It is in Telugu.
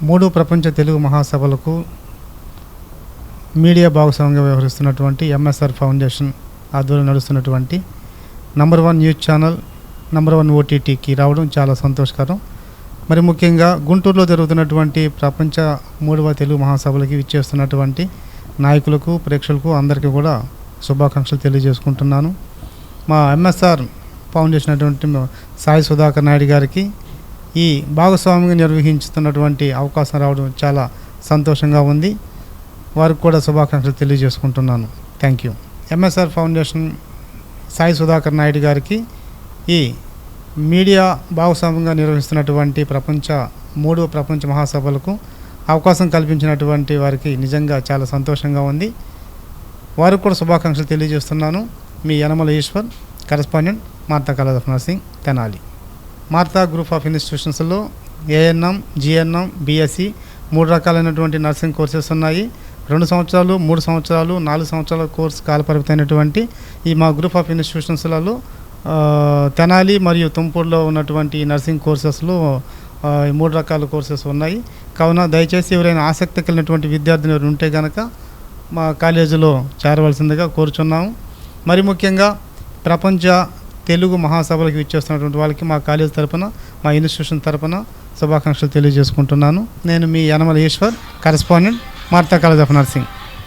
మూడు ప్రపంచ తెలుగు మహాసభలకు మీడియా భాగస్వామ్యంగా వ్యవహరిస్తున్నటువంటి ఎంఎస్ఆర్ ఫౌండేషన్ ఆధ్వర్యంలో నడుస్తున్నటువంటి నంబర్ 1 న్యూస్ ఛానల్, నంబర్ 1 ఓటీటీకి రావడం చాలా సంతోషకరం. మరి ముఖ్యంగా గుంటూరులో జరుగుతున్నటువంటి ప్రపంచ 3వ తెలుగు మహాసభలకి విచ్చేస్తున్నటువంటి నాయకులకు, ప్రేక్షకులకు అందరికీ కూడా శుభాకాంక్షలు తెలియజేసుకుంటున్నాను. మా ఎంఎస్ఆర్ ఫౌండేషన్ అటువంటి సాయి సుధాకర్ నాయుడు గారికి ఈ భాగస్వామ్యంగా నిర్వహించుతున్నటువంటి అవకాశం రావడం చాలా సంతోషంగా ఉంది. వారికి కూడా శుభాకాంక్షలు తెలియజేసుకుంటున్నాను. Thank you. MSR foundation Sai Sudhakar Naidu గారికి ఈ మీడియా భాగస్వామ్యంగా నిర్వహిస్తున్నటువంటి 3వ ప్రపంచ మహాసభలకు అవకాశం కల్పించినటువంటి వారికి నిజంగా చాలా సంతోషంగా ఉంది. వారికి కూడా శుభాకాంక్షలు తెలియజేస్తున్నాను. మీ Yanamala Eshwar, correspondent, Martha college of nursing, Tenali. Martha group of ఇన్స్టిట్యూషన్స్లో ఏఎన్ఎం, జిఎన్ఎం, బిఎస్సి 3 రకాలైనటువంటి నర్సింగ్ కోర్సెస్ ఉన్నాయి. 2 సంవత్సరాలు, 3 సంవత్సరాలు, 4 సంవత్సరాల కోర్సు కాలపరిమితమైనటువంటి ఈ మా గ్రూప్ ఆఫ్ ఇన్స్టిట్యూషన్స్లలో తెనాలి మరియు తుంపూరులో ఉన్నటువంటి నర్సింగ్ కోర్సెస్లో 3 రకాల కోర్సెస్ ఉన్నాయి. కావున దయచేసి ఎవరైనా ఆసక్తి కలిగినటువంటి విద్యార్థులు ఎవరు ఉంటే కనుక మా కాలేజీలో చేరవలసిందిగా కోరుచున్నాము. మరి ముఖ్యంగా ప్రపంచ తెలుగు మహాసభలకు ఇచ్చేస్తున్నటువంటి వాళ్ళకి మా కాలేజ్ తరపున, మా ఇన్స్టిట్యూషన్ తరపున శుభాకాంక్షలు తెలియజేసుకుంటున్నాను. నేను మీ Yanamala Eshwar, correspondent, Martha college of nursing.